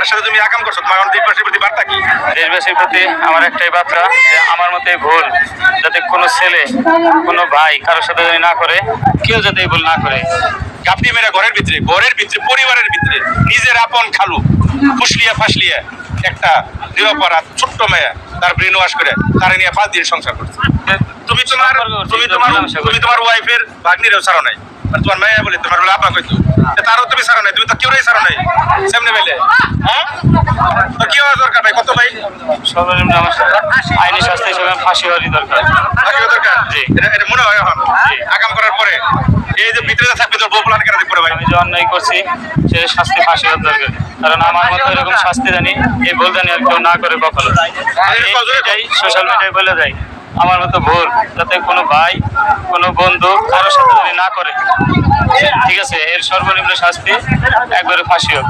সাথে তুমি আকাম করছো, তোমার দেশবাসীর প্রতি বার্তা কি? দেশবাসীর প্রতি আমার একটাই বার্তা যে আমার মতে ভুল যাতে কোনো ছেলে কোনো ভাই কারোর সাথে যদি না করে, কেউ যাতে এই ভুল না করে। গাপটি মেরা ঘরের ভিতরে পরিবারের ভিতরে নিজের আপন খালু ফাসলিয়া একটা নিরপরাধ ছোট্ট মেয়ে তার ব্রেন ওয়াশ করে তার নিয়ে 5 দিন সংসার করছে। তুমি তোমার ওয়াইফের ভাগ্নিরেও ছাড়ো নাই, মানে তোমার মেয়ে বলে তোমার বলে আপা কইতো, তারও তুমি ছাড়ো নাই, তুমি তো কেউই ছাড়ো নাই সামনে বেলে। হ্যাঁ, তো কি হওয়া দরকার ভাই? কত ভাই? সর্বনিম্ন আমার আইনি শাস্তি হিসেবে ফাঁসি হওয়ারই দরকার। ফাঁসি হওয়া দরকার। জি। এটা মনে হয় এখন আকাম করার পরে এই যে ভিতরে থাকবে তোর বউ প্লান কেন দেখবে ভাই? আমি যে অন্যায় করছি সে শাস্তি ফাঁসি হওয়ার দরকার, কারণ আমার মতো এরকম শাস্তি জানি এই ভুল জানি আর কেউ না করে কখনো। এটাই সোশ্যাল মিডিয়ায় বলে যায় আমার মতো ভুল যাতে কোনো ভাই কোনো বন্ধু কারোর সাথে যদি না করে, ঠিক আছে, এর সর্বনিম্ন শাস্তি একবারে ফাঁসি হোক।